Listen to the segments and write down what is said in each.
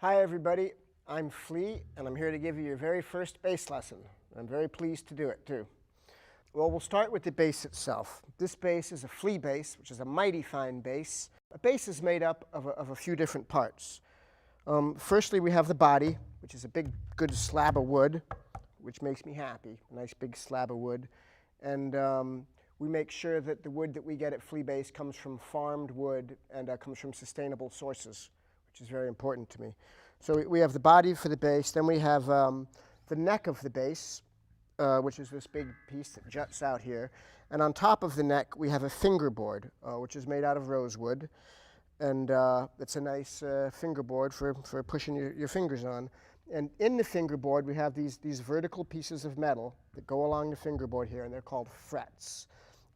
Hi everybody, I'm Flea and I'm here to give you your very first bass lesson. I'm very pleased to do it too. Well, we'll start with the bass itself. This bass is a Flea bass, which is a mighty fine bass. A bass is made up of a few different parts. Firstly, we have the body, which is a big, good slab of wood, which makes me happy, a nice big slab of wood. And we make sure that the wood that we get at Flea Bass comes from farmed wood and comes from sustainable sources, which is very important to me. So we have the body for the bass, then we have the neck of the bass, which is this big piece that juts out here. And on top of the neck, we have a fingerboard, which is made out of rosewood. And it's a nice fingerboard for pushing your fingers on. And in the fingerboard, we have these vertical pieces of metal that go along the fingerboard here, and they're called frets.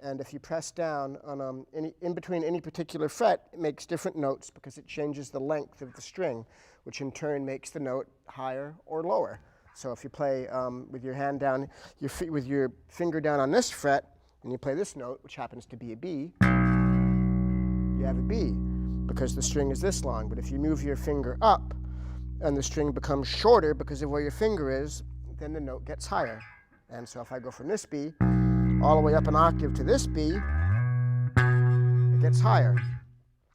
And if you press down on in between any particular fret, it makes different notes because it changes the length of the string, which in turn makes the note higher or lower. So if you play with your hand down, with your finger down on this fret, and you play this note, which happens to be a B, you have a B because the string is this long. But if you move your finger up and the string becomes shorter because of where your finger is, then the note gets higher. And so if I go from this B all the way up an octave to this B, it gets higher.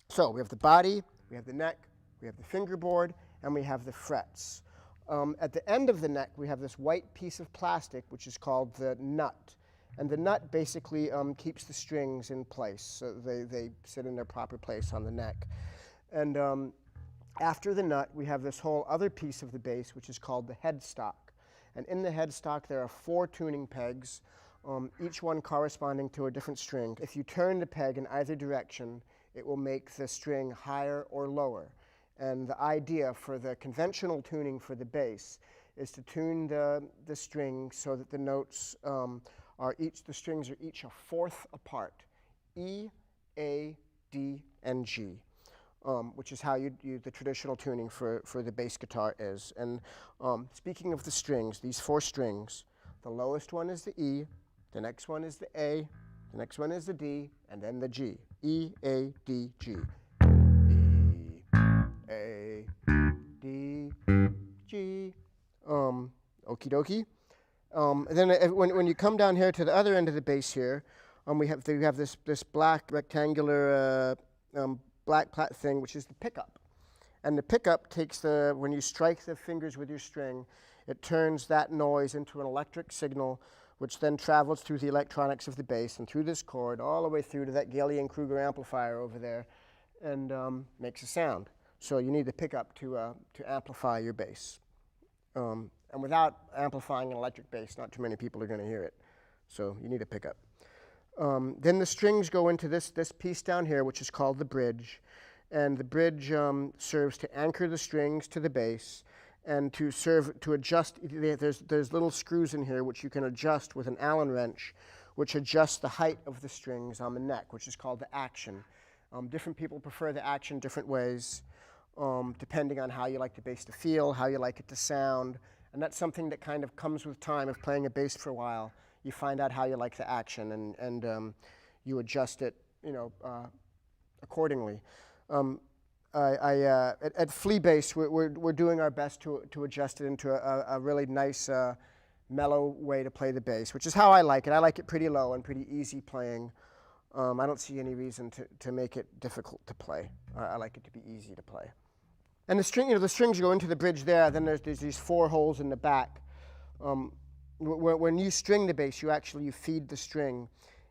So we have the body, we have the neck, we have the fingerboard, and we have the frets. At the end of the neck, we have this white piece of plastic, which is called the nut. And the nut basically keeps the strings in place, so they sit in their proper place on the neck. And after the nut, we have this whole other piece of the bass, which is called the headstock. And in the headstock, there are 4 tuning pegs, each one corresponding to a different string. If you turn the peg in either direction, it will make the string higher or lower. And the idea for the conventional tuning for the bass is to tune the string so that the notes the strings are each a fourth apart, E, A, D, and G, which is how the traditional tuning for the bass guitar is. And speaking of the strings, these 4 strings, the lowest one is the E, the next one is the A, the next one is the D, and then the G. E, A, D, G. E, A, D, G. Okie dokie. And then when you come down here to the other end of the bass here, we have this black rectangular black plat thing, which is the pickup. And the pickup takes when you strike the fingers with your string, it turns that noise into an electric signal, which then travels through the electronics of the bass and through this cord all the way through to that Gillian-Kruger amplifier over there, and makes a sound. So you need the pickup to amplify your bass. And without amplifying an electric bass, not too many people are going to hear it. So you need a pickup. Then the strings go into this piece down here, which is called the bridge. And the bridge serves to anchor the strings to the bass and to adjust. There's little screws in here which you can adjust with an Allen wrench, which adjusts the height of the strings on the neck, which is called the action. Different people prefer the action different ways, depending on how you like the bass to feel, how you like it to sound. And that's something that kind of comes with time of playing a bass for a while. You find out how you like the action, and you adjust it, accordingly. At Flea Bass, we're doing our best to adjust it into a really nice, mellow way to play the bass, which is how I like it. I like it pretty low and pretty easy playing. I don't see any reason to make it difficult to play. I like it to be easy to play. And the strings go into the bridge there. Then there's these 4 holes in the back. When you string the bass, you feed the string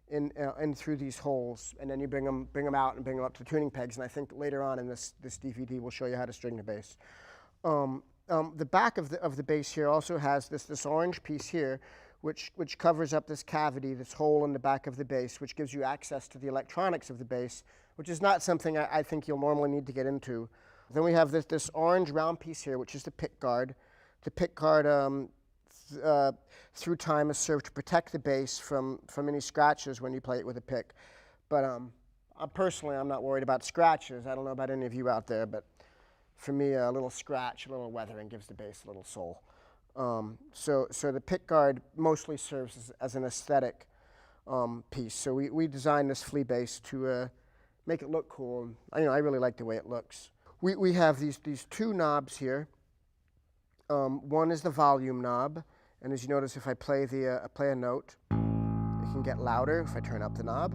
in through these holes, and then you bring them out and bring them up to the tuning pegs. And I think later on in this DVD, we'll show you how to string the bass. The back of the bass here also has this orange piece here, which covers up this cavity, this hole in the back of the bass, which gives you access to the electronics of the bass, which is not something I think you'll normally need to get into. Then we have this orange round piece here, which is the pick guard. The pick guard, through time, has served to protect the bass from any scratches when you play it with a pick. But personally, I'm not worried about scratches. I don't know about any of you out there, but for me, a little scratch, a little weathering gives the bass a little soul. So the pick guard mostly serves as an aesthetic piece. So we designed this Flea bass to make it look cool. I really like the way it looks. We have these two knobs here. One is the volume knob, and as you notice, if I play a note, it can get louder if I turn up the knob,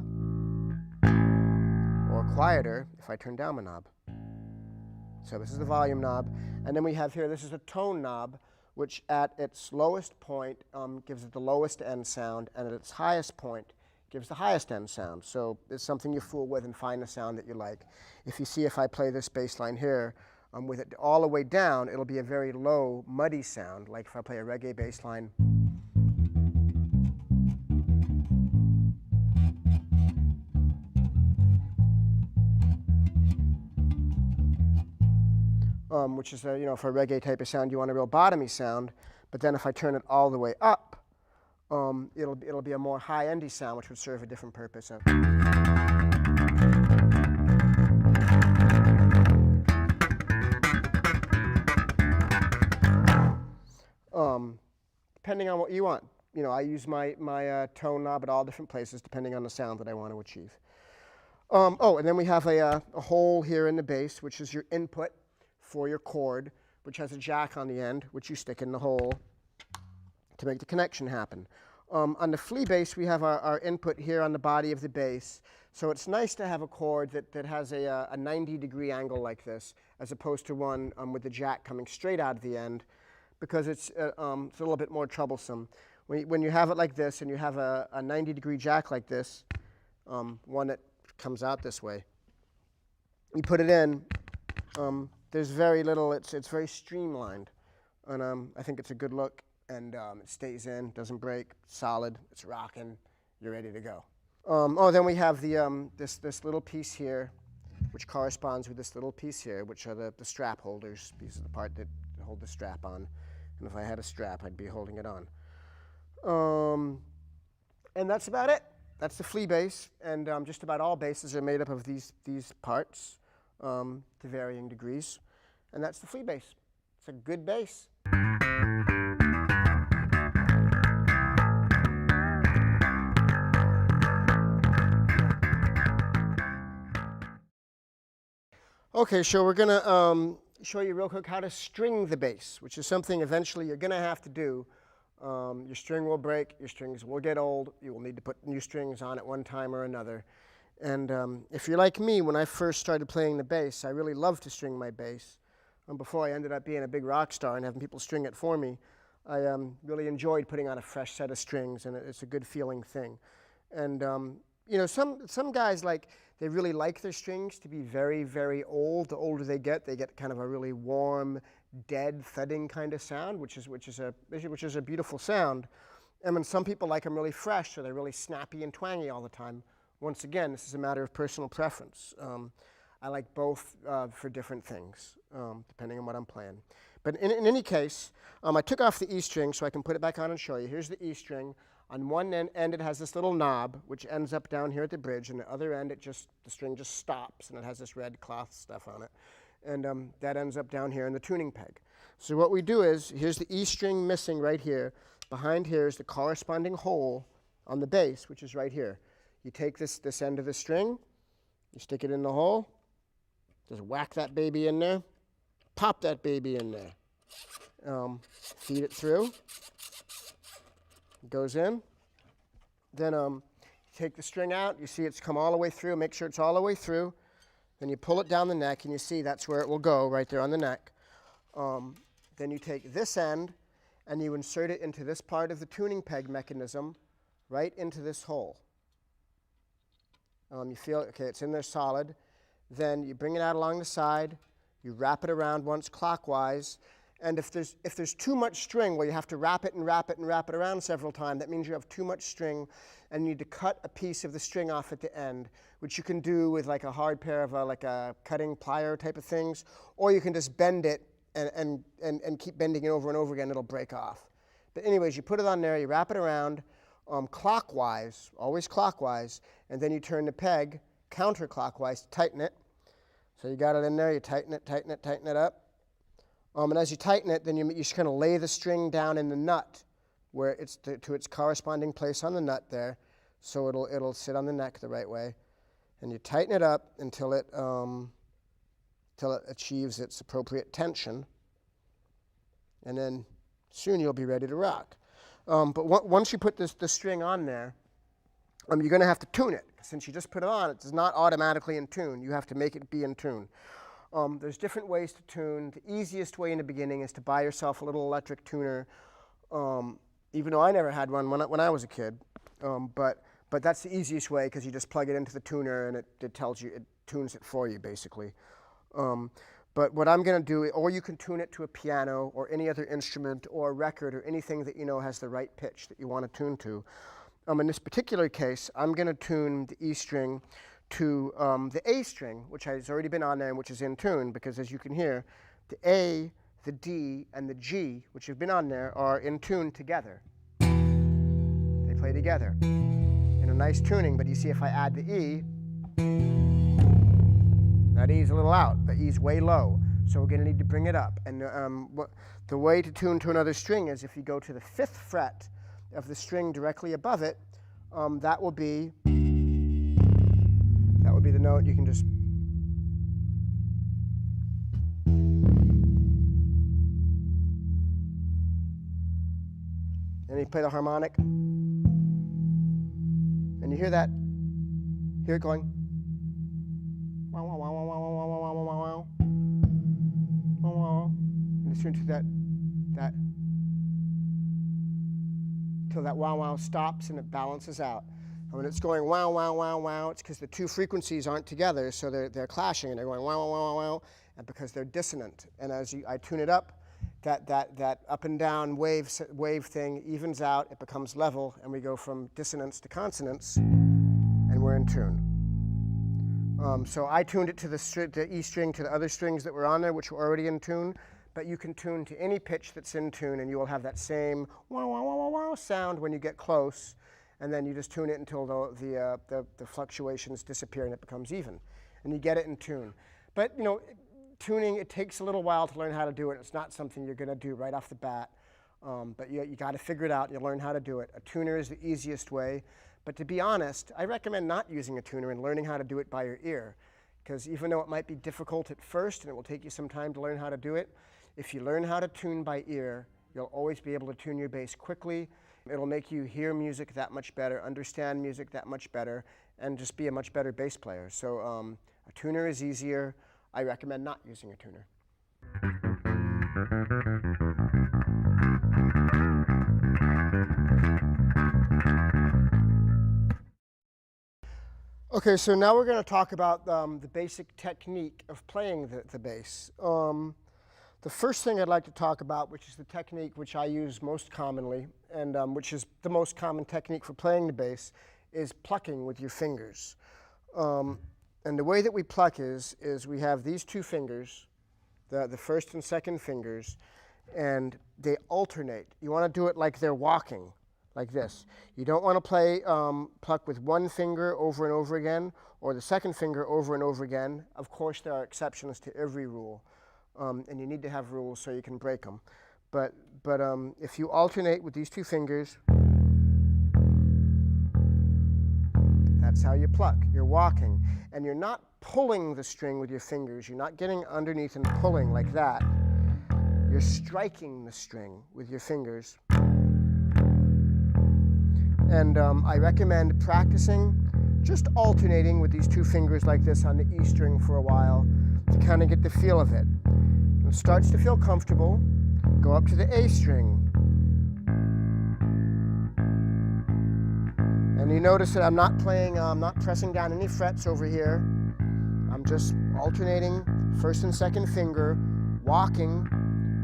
or quieter if I turn down the knob. So this is the volume knob, and then we have here, this is a tone knob, which at its lowest point gives it the lowest end sound, and at its highest point gives the highest end sound. So it's something you fool with and find the sound that you like. If you see if I play this bass line here, with it all the way down, it'll be a very low, muddy sound, like if I play a reggae bass line. Which is, for a reggae type of sound, you want a real bottomy sound. But then if I turn it all the way up, it'll be a more high-endy sound, which would serve a different purpose. Depending on what you want. I use my tone knob at all different places, depending on the sound that I want to achieve. And then we have a hole here in the bass, which is your input for your chord, which has a jack on the end, which you stick in the hole to make the connection happen. On the Flea Bass, we have our input here on the body of the bass. So it's nice to have a chord that has a 90-degree angle like this, as opposed to one with the jack coming straight out of the end, because it's a little bit more troublesome. When you have it like this and you have a 90-degree jack like this, one that comes out this way, you put it in, there's very little, it's very streamlined, and I think it's a good look, and it stays in, doesn't break, solid, it's rocking, you're ready to go. Then we have this little piece here, which corresponds with this little piece here, which are the strap holders. These are the part that hold the strap on, and if I had a strap, I'd be holding it on. And that's about it. That's the Flea Bass, and just about all basses are made up of these parts to varying degrees, and that's the Flea Bass. It's a good bass. Okay, so we're going to show you real quick how to string the bass, which is something eventually you're going to have to do. Your string will break, your strings will get old, you will need to put new strings on at one time or another. And if you're like me, when I first started playing the bass, I really loved to string my bass. Before I ended up being a big rock star and having people string it for me, I really enjoyed putting on a fresh set of strings, and it's a good feeling thing. And some guys, they really like their strings to be very, very old. The older they get kind of a really warm, dead, thudding kind of sound, which is a beautiful sound. And then some people like them really fresh, so they're really snappy and twangy all the time. Once again, this is a matter of personal preference. I like both for different things, depending on what I'm playing. But in any case, I took off the E string so I can put it back on and show you. Here's the E string. On one end, it has this little knob, which ends up down here at the bridge, and the other end, the string just stops, and it has this red cloth stuff on it. And that ends up down here in the tuning peg. So what we do is, here's the E string missing right here. Behind here is the corresponding hole on the bass, which is right here. You take this end of the string, you stick it in the hole, just whack that baby in there, pop that baby in there, feed it through. It goes in. Then take the string out. You see it's come all the way through. Make sure it's all the way through. Then you pull it down the neck, and you see that's where it will go, right there on the neck. Then you take this end, and you insert it into this part of the tuning peg mechanism, right into this hole. You feel, okay, it's in there solid. Then you bring it out along the side. You wrap it around once clockwise. And if there's too much string where you have to wrap it and wrap it and wrap it around several times, that means you have too much string and you need to cut a piece of the string off at the end, which you can do with like a hard pair of like a cutting plier type of things, or you can just bend it and keep bending it over and over again, it'll break off. But anyways, you put it on there, you wrap it around clockwise, always clockwise, and then you turn the peg counterclockwise to tighten it. So you got it in there, you tighten it up. And as you tighten it, then you just kind of lay the string down in the nut where it's to its corresponding place on the nut there, so it'll sit on the neck the right way. And you tighten it up until till it achieves its appropriate tension, and then soon you'll be ready to rock. But once you put the string on there, you're going to have to tune it. Since you just put it on, it is not automatically in tune. You have to make it be in tune. There's different ways to tune. The easiest way in the beginning is to buy yourself a little electric tuner, even though I never had one when I was a kid. But that's the easiest way, because you just plug it into the tuner and it tells you, it tunes it for you, basically. But what I'm going to do, or you can tune it to a piano or any other instrument or a record or anything that you know has the right pitch that you want to tune to. In this particular case, I'm going to tune the E string to the A string, which has already been on there and which is in tune, because as you can hear, the A, the D, and the G, which have been on there, are in tune together. They play together in a nice tuning, but you see if I add the E, that E is a little out. The E is way low, so we're going to need to bring it up. And the way to tune to another string is if you go to the 5th fret of the string directly above it, that will be the note. You can just and you play the harmonic, and you hear that. Hear it going. Wow, wow, wow, wow, wow, wow, wow, wow, wow, wow, wow, wow. And just tune to that till that wow, wow stops and it balances out. And when it's going wow, wow, wow, wow, it's because the two frequencies aren't together, so they're clashing and they're going wow, wow, wow, wow, wow, and because they're dissonant. And as I tune it up, that up and down wave thing evens out, it becomes level, and we go from dissonance to consonance, and we're in tune. So I tuned it to the E string to the other strings that were on there, which were already in tune, but you can tune to any pitch that's in tune, and you will have that same wow, wow, wow, wow, wow sound when you get close, and then you just tune it until the fluctuations disappear and it becomes even, and you get it in tune. But you know, tuning, it takes a little while to learn how to do it. It's not something you're going to do right off the bat, but you got to figure it out. You learn how to do it. A tuner is the easiest way, but to be honest, I recommend not using a tuner and learning how to do it by your ear, because even though it might be difficult at first and it will take you some time to learn how to do it, if you learn how to tune by ear, you'll always be able to tune your bass quickly. It'll make you hear music that much better, understand music that much better, and just be a much better bass player. So a tuner is easier. I recommend not using a tuner. Okay, so now we're going to talk about the basic technique of playing the bass. The first thing I'd like to talk about, which is the technique which I use most commonly, and which is the most common technique for playing the bass, is plucking with your fingers. And the way that we pluck is we have these two fingers, the first and second fingers, and they alternate. You want to do it like they're walking, like this. You don't want to play pluck with one finger over and over again, or the second finger over and over again. Of course, there are exceptions to every rule. And you need to have rules so you can break them. But if you alternate with these two fingers, that's how you pluck. You're walking. And you're not pulling the string with your fingers. You're not getting underneath and pulling like that. You're striking the string with your fingers. And I recommend practicing just alternating with these two fingers like this on the E string for a while to kind of get the feel of it. When it starts to feel comfortable, go up to the A string. And you notice that I'm not playing, I'm not pressing down any frets over here. I'm just alternating first and second finger, walking,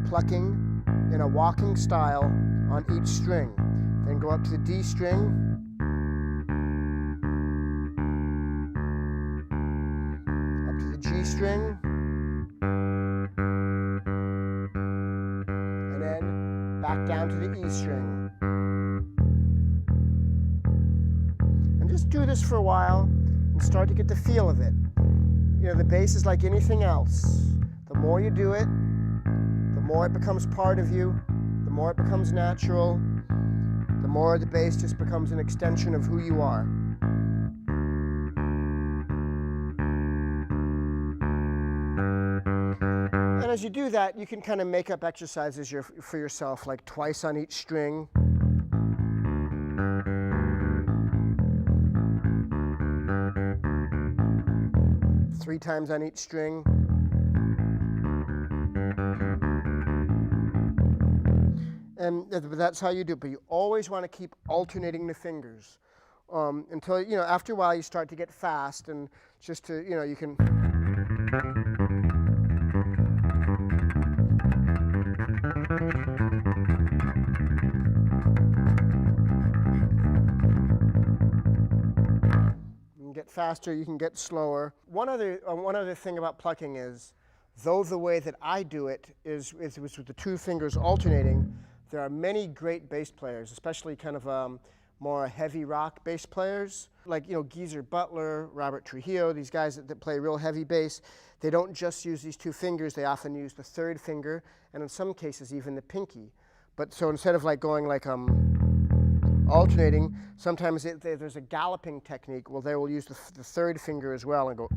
plucking in a walking style on each string. Then go up to the D string. Up to the G string. And then back down to the E string. And just do this for a while and start to get the feel of it. You know, the bass is like anything else. The more you do it, the more it becomes part of you, the more it becomes natural, the more the bass just becomes an extension of who you are. as you do that, you can kind of make up exercises for yourself, like twice on each string. Three times on each string. And that's how you do it, but you always want to keep alternating the fingers until, after a while you start to get fast, and just to, you can. You can get faster, you can get slower. One other thing about plucking is, though the way that I do it is with the two fingers alternating, there are many great bass players, especially kind of more heavy rock bass players, like Geezer Butler, Robert Trujillo, these guys that play real heavy bass. They don't just use these two fingers, they often use the third finger, and in some cases even the pinky. But so instead of like going like alternating, sometimes there's a galloping technique. Well, they will use the third finger as well and go.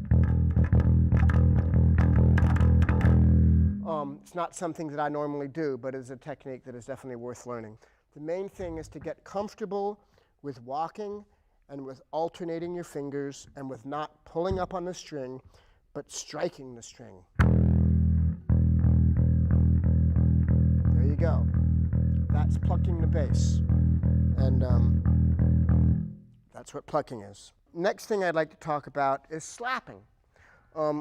It's not something that I normally do, but it's a technique that is definitely worth learning. The main thing is to get comfortable with walking and with alternating your fingers and with not pulling up on the string, but striking the string. There you go. That's plucking the bass. And that's what plucking is. Next thing I'd like to talk about is slapping.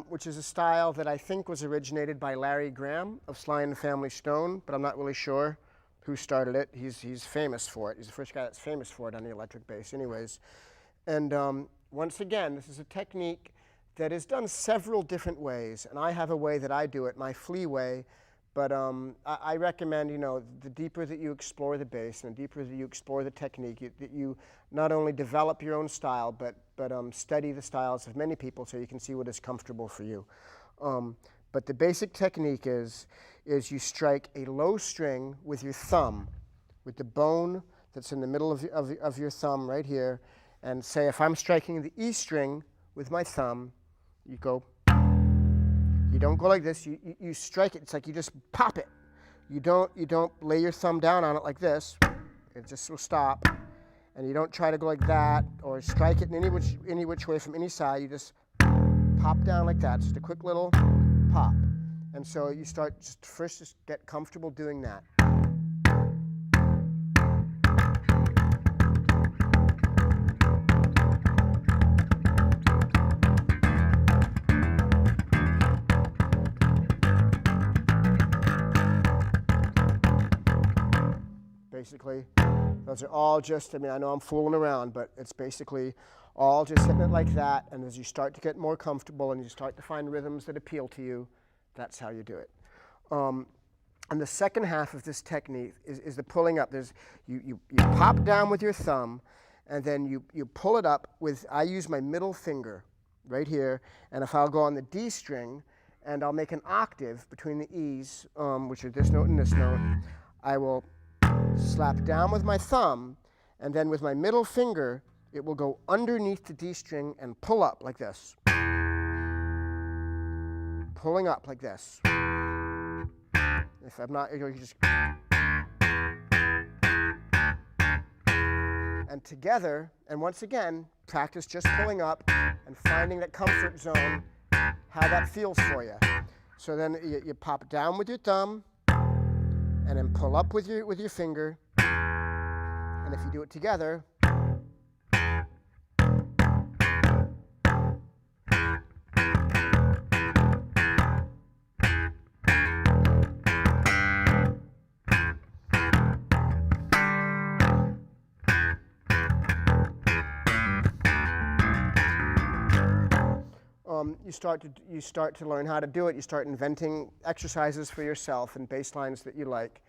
Which is a style that I think was originated by Larry Graham of Sly and the Family Stone, but I'm not really sure who started it. He's famous for it. He's the first guy that's famous for it on the electric bass anyways. And once again, this is a technique that is done several different ways, and I have a way that I do it, my Flea way, but I recommend, the deeper that you explore the bass and the deeper that you explore the technique, that you not only develop your own style, but study the styles of many people so you can see what is comfortable for you. But the basic technique is you strike a low string with your thumb, with the bone that's in the middle of your thumb right here, and say if I'm striking the E string with my thumb, you go. You don't go like this. You strike it. It's like you just pop it. You don't lay your thumb down on it like this. It just will stop. And you don't try to go like that or strike it in any which way from any side. You just pop down like that. Just a quick little pop. And so you start first get comfortable doing that. Basically, those are all just, I know I'm fooling around, but it's basically all just hitting it like that, and as you start to get more comfortable and you start to find rhythms that appeal to you, that's how you do it. And the second half of this technique is the pulling up. You pop down with your thumb, and then you pull it up with, I use my middle finger right here, and if I'll go on the D string, and I'll make an octave between the E's, which are this note and this note, I will slap down with my thumb, and then with my middle finger, it will go underneath the D string and pull up like this. Pulling up like this. If I'm not, you just. And together, and once again, practice just pulling up and finding that comfort zone, how that feels for you. So then you pop down with your thumb, and then pull up with your finger, and if you do it together, you start to learn how to do it. You start inventing exercises for yourself and bass lines that you like,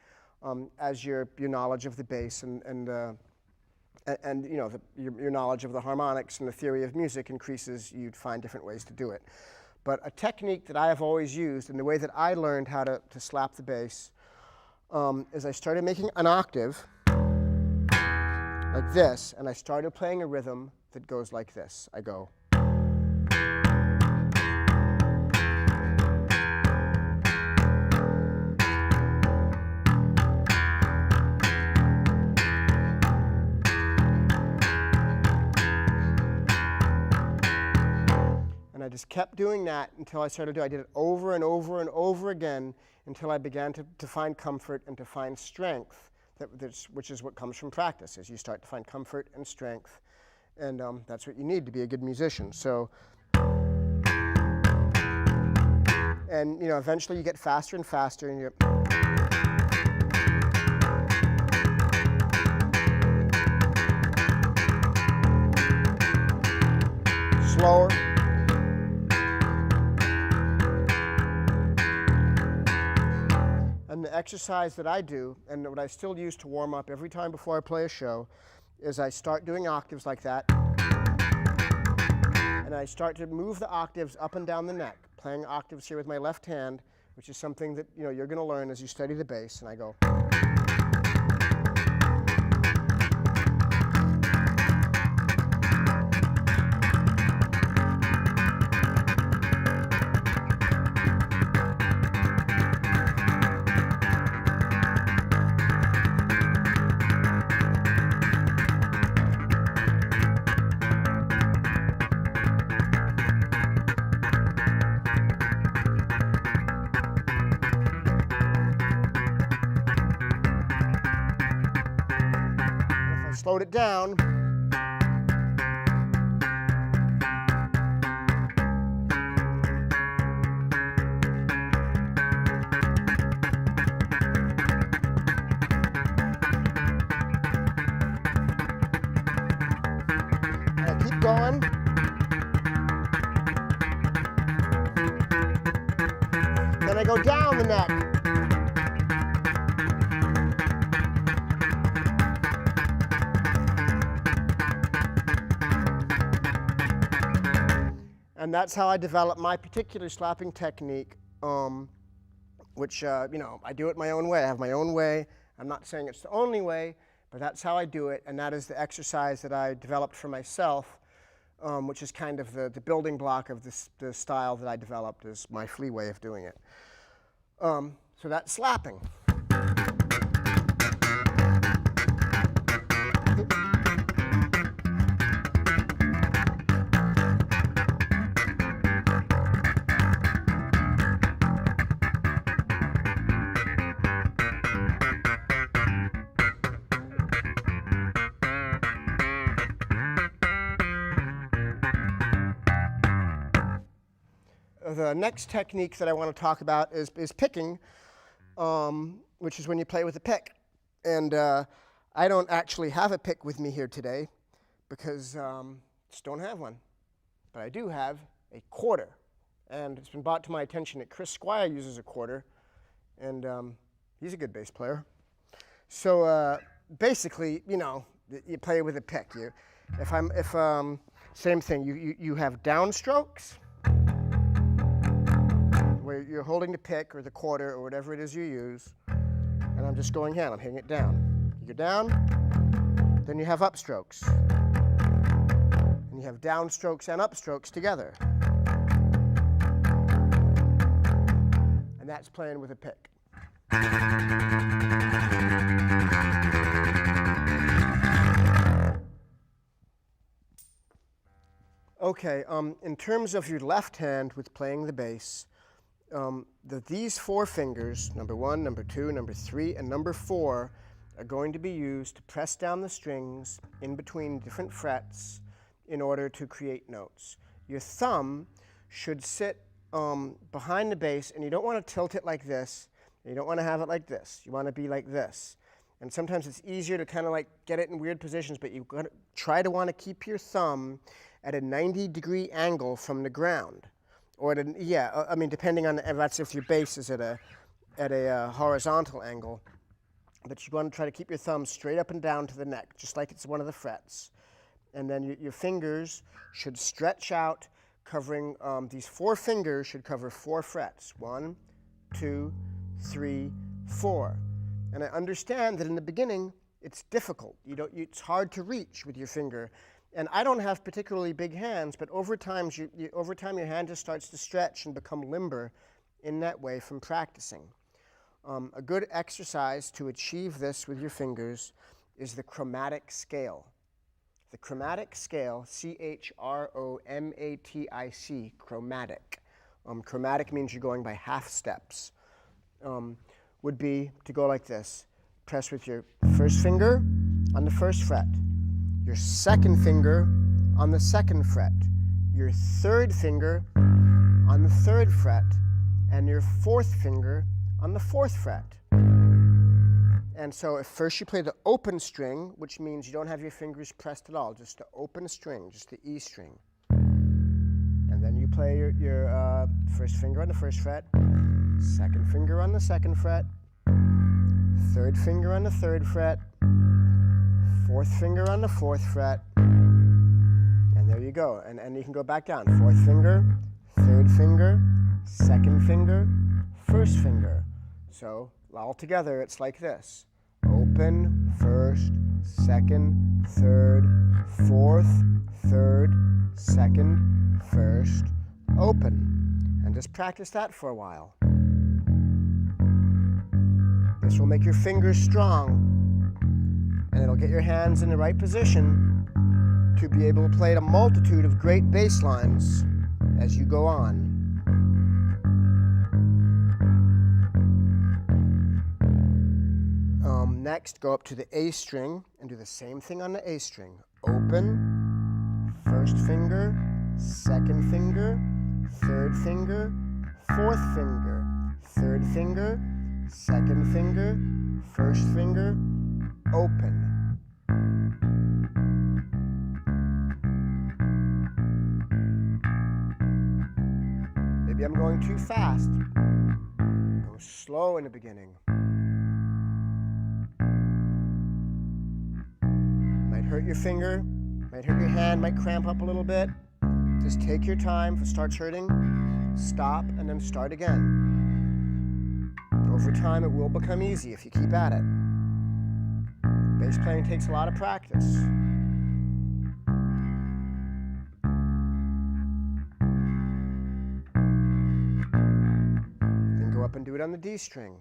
as your knowledge of the bass and your knowledge of the harmonics and the theory of music increases. You'd find different ways to do it. But a technique that I have always used, and the way that I learned how to slap the bass, is I started making an octave like this, and I started playing a rhythm that goes like this. I go. just kept doing that until I started doing it. I did it over and over and over again until I began to find comfort and to find strength, which is what comes from practice, as you start to find comfort and strength. And that's what you need to be a good musician. So, and eventually you get faster and faster, and you slower. And the exercise that I do, and what I still use to warm up every time before I play a show, is I start doing octaves like that, and I start to move the octaves up and down the neck, playing octaves here with my left hand, which is something that you're going to learn as you study the bass. And I go. Slowed it down. I keep going. Then I go down the neck. And that's how I develop my particular slapping technique, which, I do it my own way. I have my own way. I'm not saying it's the only way, but that's how I do it. And that is the exercise that I developed for myself, which is kind of the building block of the style that I developed, is my Flea way of doing it. So that's slapping. The next technique that I want to talk about is picking, which is when you play with a pick. And I don't actually have a pick with me here today because I just don't have one. But I do have a quarter. And it's been brought to my attention that Chris Squire uses a quarter, and he's a good bass player. So basically, you play with a pick. Same thing. You have downstrokes, where you're holding the pick or the quarter or whatever it is you use, and I'm just going down. I'm hitting it down. You go down, then you have upstrokes, and you have downstrokes and upstrokes together, and that's playing with a pick. Okay, in terms of your left hand with playing the bass, these four fingers, number 1, number 2, number 3, and number 4, are going to be used to press down the strings in between different frets in order to create notes. Your thumb should sit behind the bass, and you don't want to tilt it like this. You don't want to have it like this. You want to be like this. And sometimes it's easier to kind of like get it in weird positions, but you've got to try to want to keep your thumb at a 90-degree angle from the ground. Or depending on that's if your bass is at a horizontal angle. But you want to try to keep your thumb straight up and down to the neck, just like it's one of the frets. And then your fingers should stretch out, covering these 4 fingers should cover 4 frets. 1, 2, 3, 4. And I understand that in the beginning it's difficult. It's hard to reach with your finger. And I don't have particularly big hands, but over time your hand just starts to stretch and become limber in that way from practicing. A good exercise to achieve this with your fingers is the chromatic scale. The chromatic scale, C-H-R-O-M-A-T-I-C, chromatic. Chromatic means you're going by half steps. Would be to go like this. Press with your first finger on the first fret, your second finger on the second fret, your third finger on the third fret, and your fourth finger on the fourth fret. And so if first you play the open string, which means you don't have your fingers pressed at all, just the open string, just the E string. And then you play your first finger on the first fret, second finger on the second fret, third finger on the third fret, fourth finger on the fourth fret, and there you go. And you can go back down. Fourth finger, third finger, second finger, first finger. So all together it's like this. Open, first, second, third, fourth, third, second, first, open. And just practice that for a while. This will make your fingers strong, and it'll get your hands in the right position to be able to play a multitude of great bass lines as you go on. Next, go up to the A string and do the same thing on the A string. Open, first finger, second finger, third finger, fourth finger, third finger, second finger, first finger, open. Maybe I'm going too fast. Go slow in the beginning. Might hurt your finger, might hurt your hand, might cramp up a little bit. Just take your time. If it starts hurting, stop and then start again. Over time, it will become easy if you keep at it. Bass playing takes a lot of practice. Then go up and do it on the D string.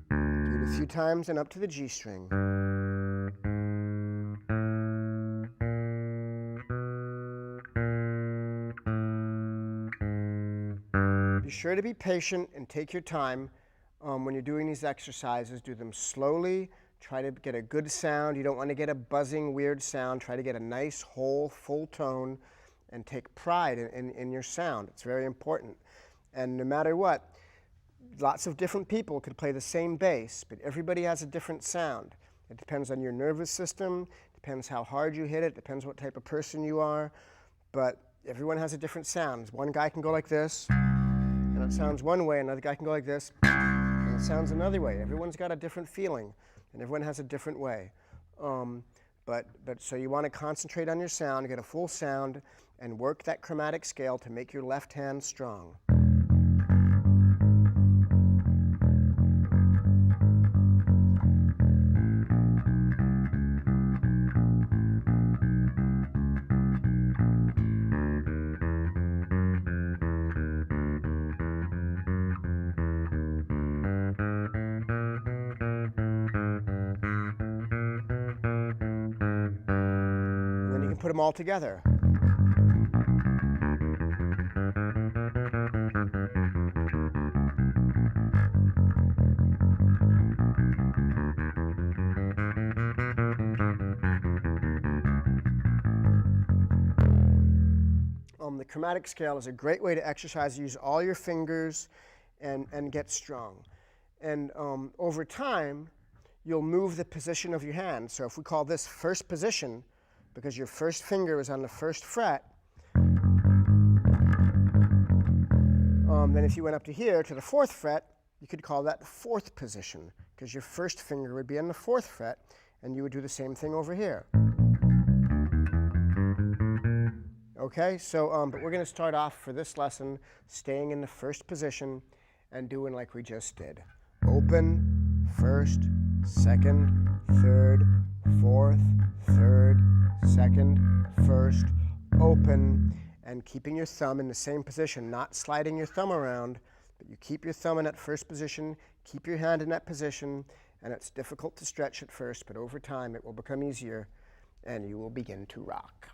Do it a few times and up to the G string. Be sure to be patient and take your time when you're doing these exercises. Do them slowly. Try to get a good sound. You don't want to get a buzzing, weird sound. Try to get a nice, whole, full tone and take pride in your sound. It's very important. And no matter what, lots of different people could play the same bass, but everybody has a different sound. It depends on your nervous system, depends how hard you hit it, depends what type of person you are, but everyone has a different sound. One guy can go like this, and it sounds one way. Another guy can go like this, and it sounds another way. Everyone's got a different feeling, and everyone has a different way. So you want to concentrate on your sound, get a full sound, and work that chromatic scale to make your left hand strong. Put them all together. The chromatic scale is a great way to exercise. Use all your fingers and get strong. And over time, you'll move the position of your hand. So if we call this first position, because your first finger is on the first fret, then if you went up to here, to the fourth fret, you could call that the fourth position, because your first finger would be on the fourth fret, and you would do the same thing over here. Okay, so, but we're going to start off for this lesson staying in the first position and doing like we just did. Open, first, second, third, fourth, third, second, first, open, and keeping your thumb in the same position, not sliding your thumb around, But you keep your thumb in that first position, keep your hand in that position, and it's difficult to stretch at first, but over time it will become easier, and you will begin to rock.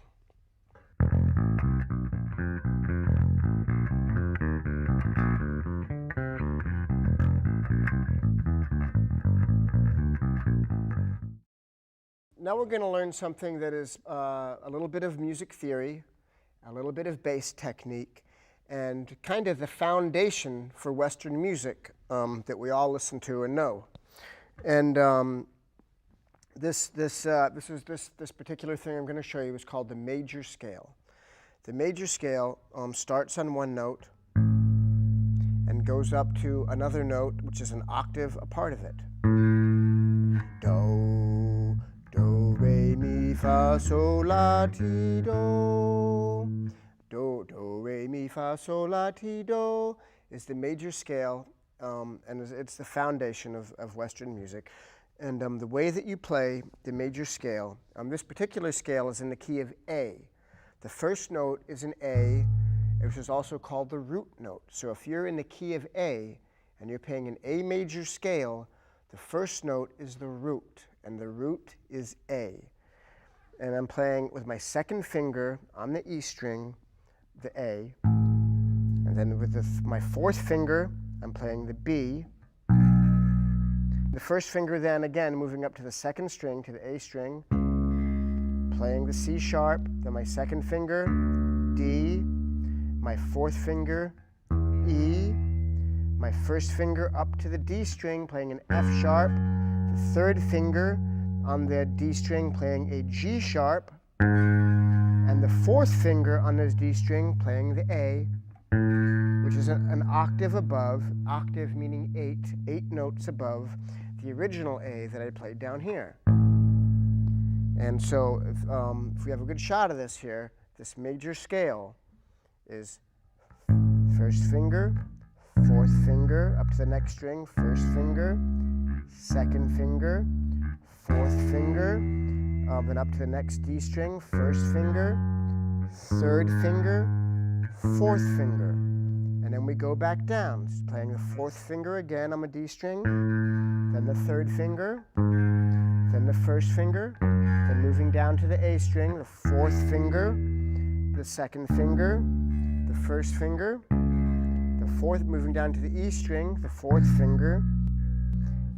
Now we're going to learn something that is a little bit of music theory, a little bit of bass technique, and kind of the foundation for Western music that we all listen to and know. And this particular thing I'm going to show you is called the major scale. The major scale starts on one note and goes up to another note, which is an octave a part of it. Do, do, re, mi, fa, sol, la, ti, do. Do, do, re, mi, fa, sol, la, ti, do is the major scale, and it's the foundation of Western music. And the way that you play the major scale, this particular scale is in the key of A. The first note is an A, which is also called the root note. So if you're in the key of A and you're playing an A major scale, the first note is the root, and the root is A. And I'm playing with my second finger on the E string, the A, and then with my fourth finger, I'm playing the B. The first finger then again moving up to the second string, to the A string, playing the C sharp, then my second finger, D, my fourth finger, E, my first finger up to the D string, playing an F sharp, the third finger on the D string playing a G sharp, and the fourth finger on this D string playing the A, which is an octave above, octave meaning eight notes above the original A that I played down here. And so if we have a good shot of this here, this major scale is first finger, fourth finger, up to the next string, first finger, second finger, fourth finger, then up to the next D string, first finger, third finger, fourth finger. And then we go back down, just playing the fourth finger again on the D string, then the third finger, then the first finger, then moving down to the A string, the fourth finger, the second finger, the first finger, the fourth, moving down to the E string, the fourth finger,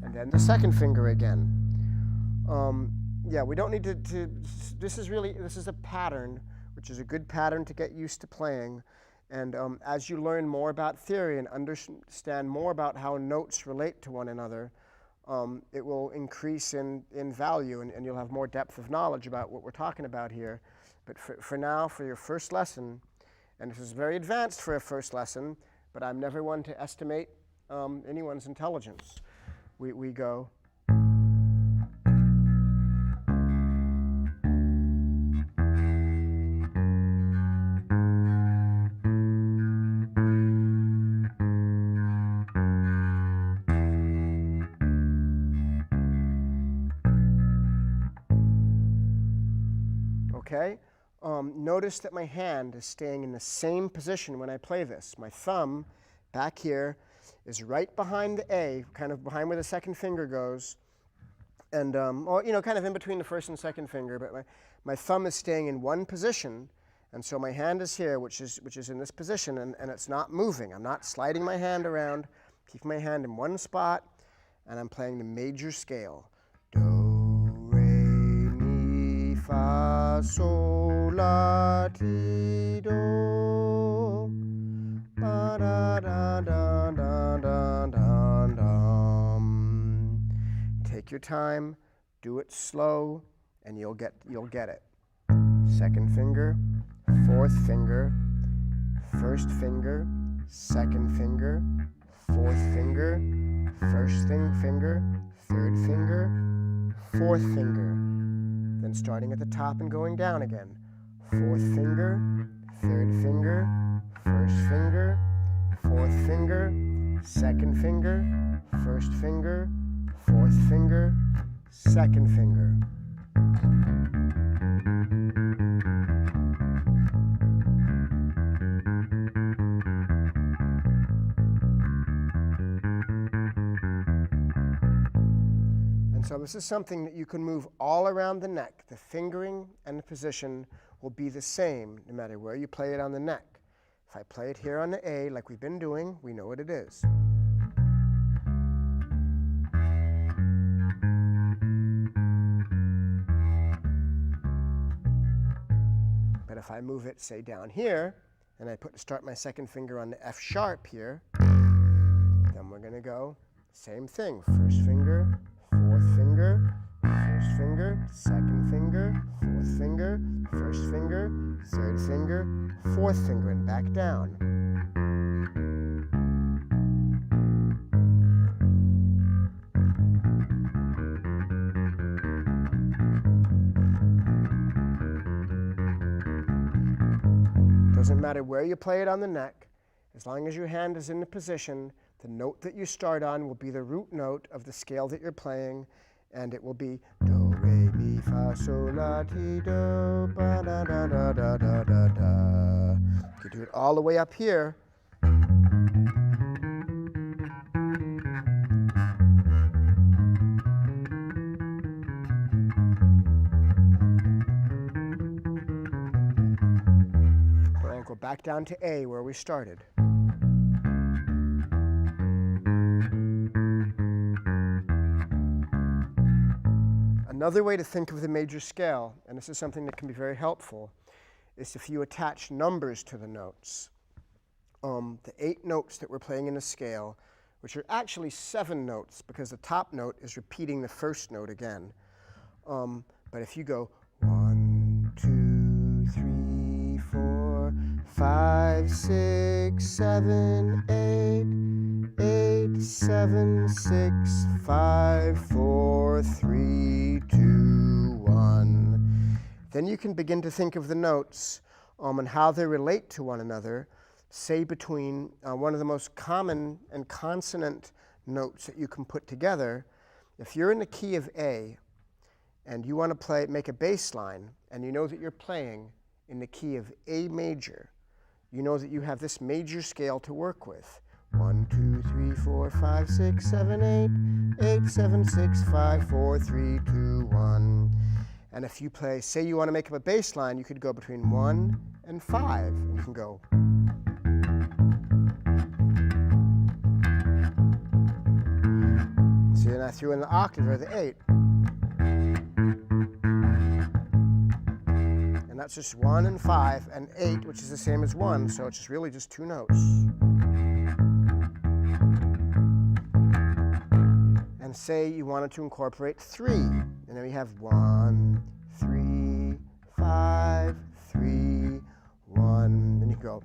and then the second finger again. Yeah, we don't need to this is a pattern, which is a good pattern to get used to playing. And as you learn more about theory and understand more about how notes relate to one another, it will increase in value, and you'll have more depth of knowledge about what we're talking about here. But for now, for your first lesson, and this is very advanced for a first lesson, but I'm never one to estimate anyone's intelligence. We go. Okay? Notice that my hand is staying in the same position when I play this. My thumb back here is right behind the A, kind of behind where the second finger goes, and kind of in between the first and second finger. But my thumb is staying in one position, and so my hand is here, which is in this position, and it's not moving. I'm not sliding my hand around, keeping my hand in one spot, and I'm playing the major scale. Do, re, mi, fa, sol, la, ti, do. Ba, da, da, da, da, da, da, da. Take your time, do it slow, and you'll get it. Second finger, fourth finger, first finger, second finger, fourth finger, first finger, third finger, fourth finger. Then starting at the top and going down again. Fourth finger, third finger, first finger, fourth finger, second finger, first finger, fourth finger, second finger. So this is something that you can move all around the neck. The fingering and the position will be the same no matter where you play it on the neck. If I play it here on the A like we've been doing, we know what it is. But if I move it, say, down here, and I start my second finger on the F sharp here, then we're going to go same thing. First finger, fourth finger, first finger, second finger, fourth finger, first finger, third finger, fourth finger, and back down. Doesn't matter where you play it on the neck, as long as your hand is in the position, the note that you start on will be the root note of the scale that you're playing, and it will be do, re, mi, fa, sol, la, ti, do, ba, da, da, da, da, da, da, da. You can do it all the way up here. And go back down to A where we started. Another way to think of the major scale, and this is something that can be very helpful, is if you attach numbers to the notes. The 8 notes that we're playing in the scale, which are actually 7 notes because the top note is repeating the first note again. But if you go 1, 2, 3, 4, 5, 6, 7, 8, 8, 7, 6, 5, 4, 3, 2, 1. Then you can begin to think of the notes and how they relate to one another, say between one of the most common and consonant notes that you can put together. If you're in the key of A and you want to make a bass line, and you know that you're playing in the key of A major, you know that you have this major scale to work with. 1, 2, 3, 4, 5, 6, 7, 8, 8, 7, 6, 5, 4, 3, 2, 1. And if you play, say you want to make up a bass line, you could go between 1 and 5. And you can go. See, and I threw in the octave or the 8. And that's just 1 and 5 and 8, which is the same as 1, so it's just really just 2 notes. And say you wanted to incorporate 3, and then we have 1, 3, 5, 3, 1, then you go.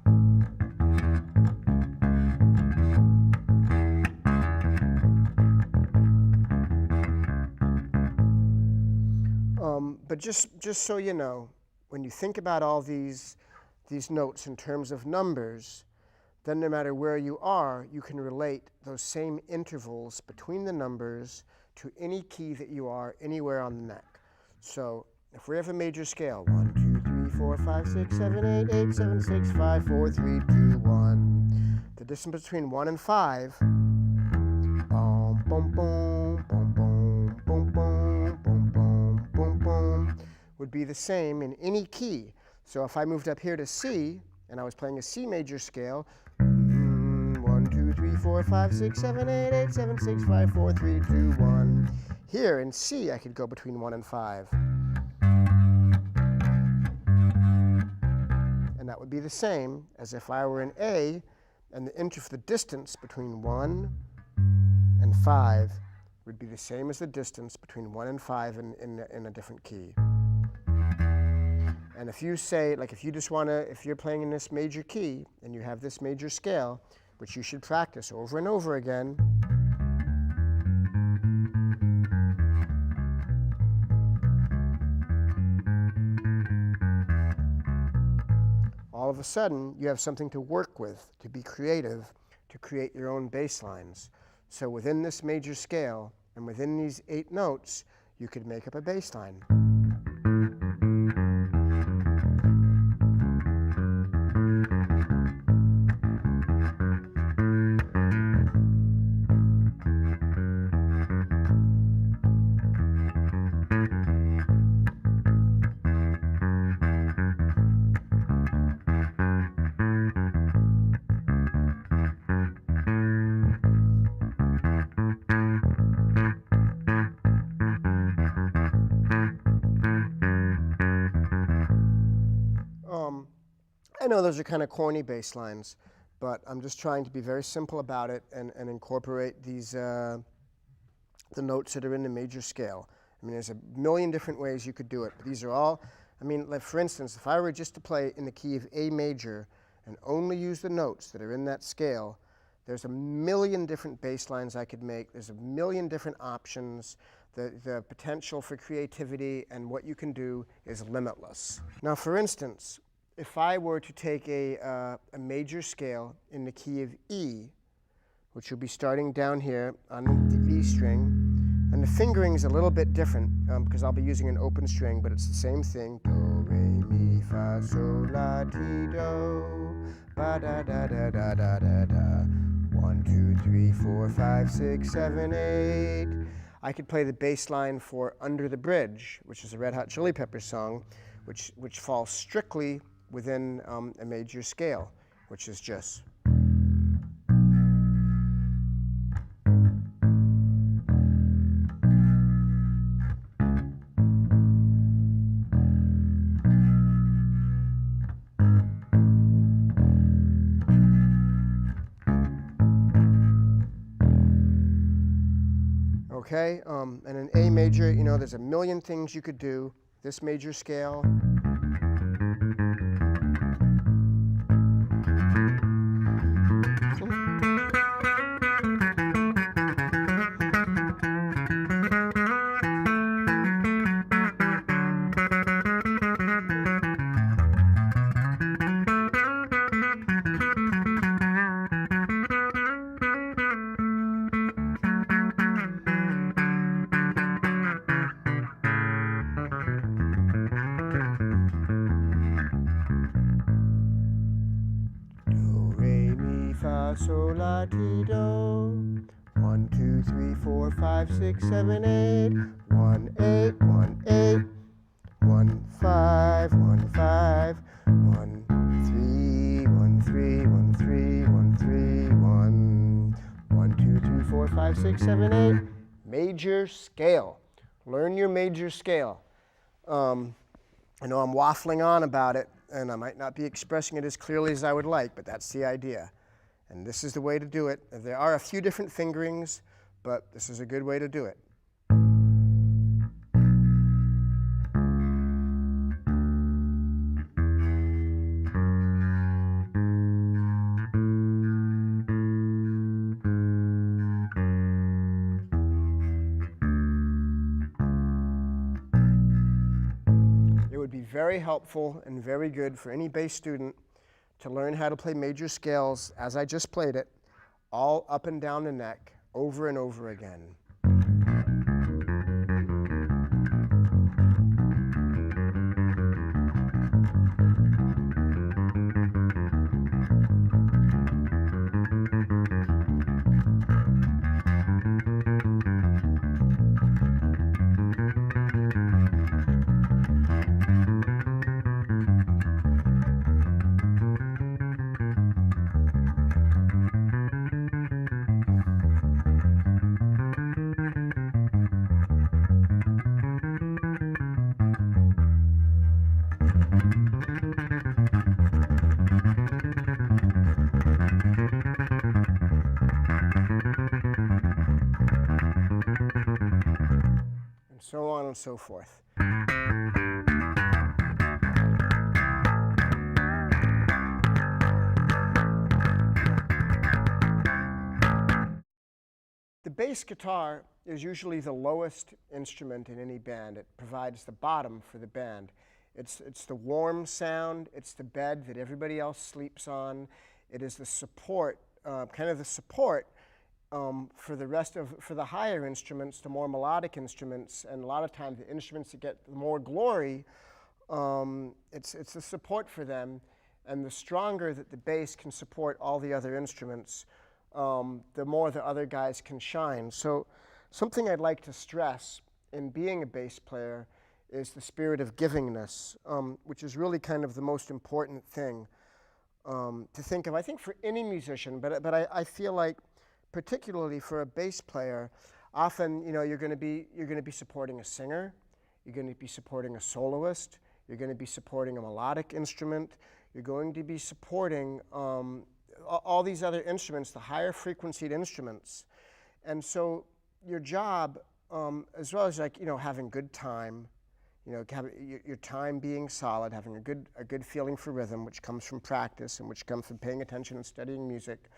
But just so you know, when you think about all these notes in terms of numbers, then no matter where you are, you can relate those same intervals between the numbers to any key that you are anywhere on the neck. So if we have a major scale, 1, 2, 3, 4, 5, 6, 7, 8, 8, 7, 6, 5, 4, 3, 2, 1. The distance between 1 and 5, boom, boom, boom, boom, boom, boom, boom, boom, boom, boom, boom, would be the same in any key. So if I moved up here to C, and I was playing a C major scale, 1, 2, 3, 4, 5, 6, 7, 8, 8, 7, 6, 5, 4, 3, 2, 1. Here in C, I could go between 1 and 5. And that would be the same as if I were in A, and the distance between 1 and 5 would be the same as the distance between 1 and 5 in a different key. And if you say, like if you're playing in this major key and you have this major scale, which you should practice over and over again, all of a sudden you have something to work with, to be creative, to create your own bass lines. So within this major scale and within these 8 notes, you could make up a bass line. I know those are kind of corny bass lines, but I'm just trying to be very simple about it and incorporate these the notes that are in the major scale. I mean, there's a million different ways you could do it, but these are all, I mean, like for instance, if I were just to play in the key of A major and only use the notes that are in that scale, there's a million different bass lines I could make. There's a million different options. The potential for creativity and what you can do is limitless. Now, for instance, if I were to take a major scale in the key of E, which will be starting down here on the E string, and the fingering is a little bit different because I'll be using an open string, but it's the same thing. Do, re, mi, fa, sol, la, ti, do, ba, da, da, da, da, da, da, da. 1, 2, 3, 4, 5, 6, 7, 8. I could play the bass line for Under the Bridge, which is a Red Hot Chili Peppers song, which falls strictly within a major scale, which is just. Okay, and in A major, you know, there's a million things you could do. This major scale. Sol, la, ti, do. 1, 2, 3, 4, 5, 6, 7, 8. 1, 8, 1, 8. 1, 5, 1, 5. 1, 3, 1, 3, 1, 3, 1, 3, 1. 1, 2, 3, 4, 5, 6, 7, 8. Major scale. Learn your major scale. I know I'm waffling on about it, and I might not be expressing it as clearly as I would like, but that's the idea. And this is the way to do it. There are a few different fingerings, but this is a good way to do it. It would be very helpful and very good for any bass student to learn how to play major scales, as I just played it, all up and down the neck, over and over again. So on and so forth. The bass guitar is usually the lowest instrument in any band. It provides the bottom for the band. It's the warm sound, it's the bed that everybody else sleeps on. It is the support, kind of the support for the higher instruments, the more melodic instruments, and a lot of times the instruments that get more glory, it's the support for them, and the stronger that the bass can support all the other instruments, the more the other guys can shine. So something I'd like to stress in being a bass player is the spirit of givingness, which is really kind of the most important thing to think of, I think, for any musician, but I feel like particularly for a bass player, often, you know, you're going to be supporting a singer, you're going to be supporting a soloist, you're going to be supporting a melodic instrument, You're going to be supporting all these other instruments, the higher frequencied instruments. And so your job, as well as like, having good time, your time being solid, having a good feeling for rhythm, which comes from practice and which comes from paying attention and studying music,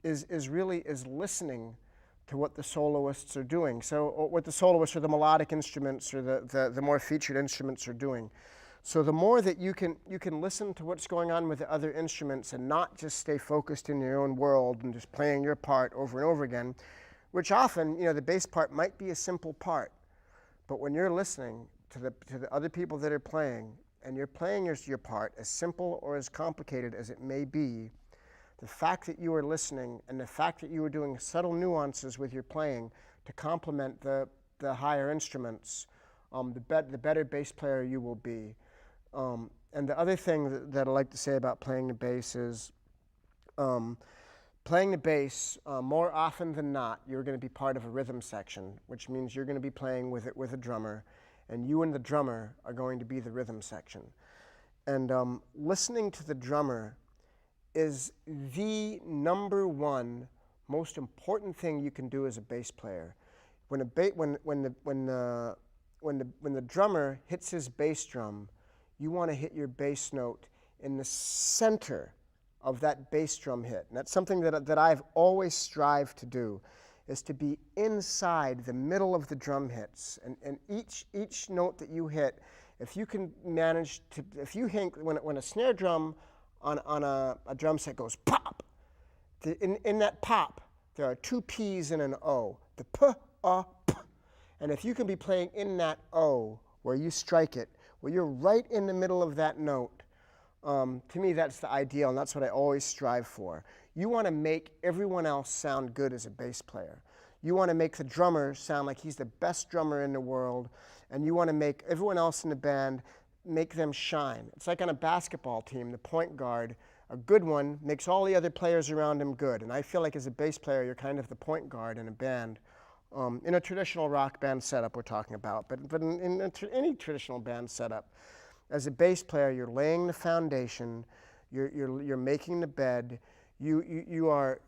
is listening to what the soloists are doing. So what the soloists or the melodic instruments or the more featured instruments are doing. So the more that you can listen to what's going on with the other instruments and not just stay focused in your own world and just playing your part over and over again, which often, the bass part might be a simple part, but when you're listening to the other people that are playing and you're playing your part, as simple or as complicated as it may be, the fact that you are listening and the fact that you are doing subtle nuances with your playing to complement the higher instruments, the better bass player you will be. And the other thing that I like to say about playing the bass is playing the bass, more often than not, you're going to be part of a rhythm section, which means you're going to be playing with a drummer, and you and the drummer are going to be the rhythm section. And listening to the drummer is the number one most important thing you can do as a bass player. When the drummer hits his bass drum, you want to hit your bass note in the center of that bass drum hit. And that's something that I've always strived to do, is to be inside the middle of the drum hits. And each note that you hit, if you can manage to, if you hit, when a snare drum on a drum set goes pop, in that pop, there are two P's and an O, the P, P. And if you can be playing in that O, where you strike it, where you're right in the middle of that note, to me that's the ideal, and that's what I always strive for. You want to make everyone else sound good as a bass player. You want to make the drummer sound like he's the best drummer in the world, and you want to make everyone else in the band, make them shine. It's like on a basketball team, the point guard, a good one, makes all the other players around him good. And I feel like as a bass player, you're kind of the point guard in a band. In a traditional rock band setup we're talking about, but in any traditional band setup, as a bass player, you're laying the foundation, you're making the bed, you are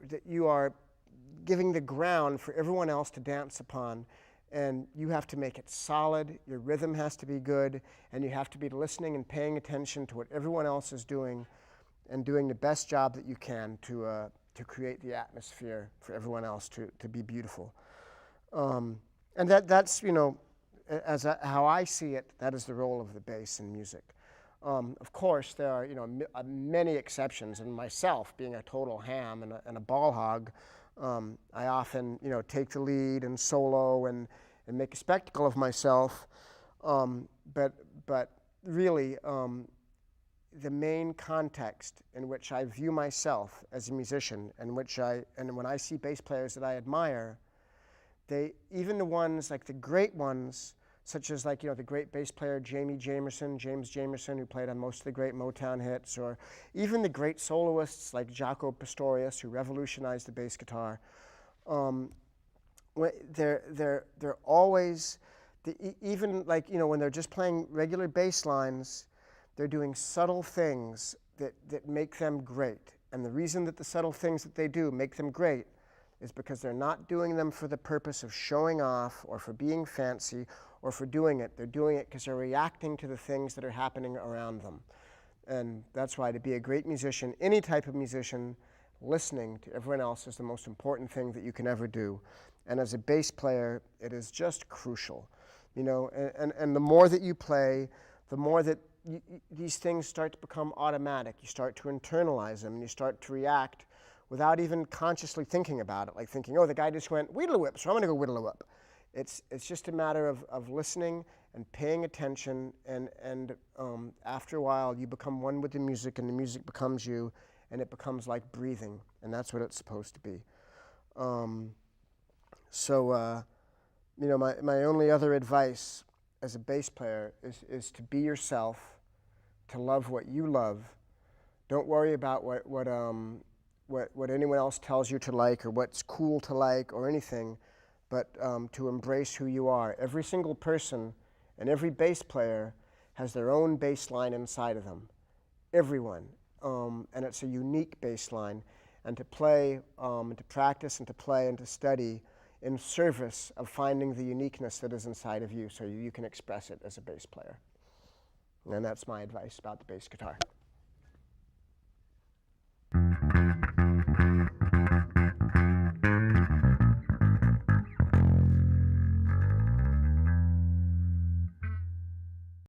giving the ground for everyone else to dance upon, and you have to make it solid, your rhythm has to be good, and you have to be listening and paying attention to what everyone else is doing and doing the best job that you can to create the atmosphere for everyone else to be beautiful. And that's, how I see it, that is the role of the bass in music. Of course, there are, many exceptions, and myself, being a total ham and a ball hog, I often, take the lead and solo and make a spectacle of myself. But really, the main context in which I view myself as a musician, and when I see bass players that I admire, even the ones, like the great ones, such as the great bass player James Jamerson, who played on most of the great Motown hits, or even the great soloists like Jaco Pastorius, who revolutionized the bass guitar. They're always, even when they're just playing regular bass lines, they're doing subtle things that make them great. And the reason that the subtle things that they do make them great is because they're not doing them for the purpose of showing off or for being fancy or for doing it. They're doing it because they're reacting to the things that are happening around them. And that's why, to be a great musician, any type of musician, listening to everyone else is the most important thing that you can ever do. And as a bass player, it is just crucial. And the more that you play, the more that these things start to become automatic. You start to internalize them, and you start to react without even consciously thinking about it, like thinking, oh, the guy just went whittle-a-whip, so I'm going to go whittle-a-whip. It's just a matter of listening and paying attention, and after a while, you become one with the music, and the music becomes you, and it becomes like breathing, and that's what it's supposed to be. My only other advice as a bass player is to be yourself, to love what you love. Don't worry about what anyone else tells you to like or what's cool to like or anything, but to embrace who you are. Every single person and every bass player has their own bass line inside of them. everyone, and it's a unique bass line, and to play, and to practice, and to play, and to study in service of finding the uniqueness that is inside of you so you can express it as a bass player. And that's my advice about the bass guitar.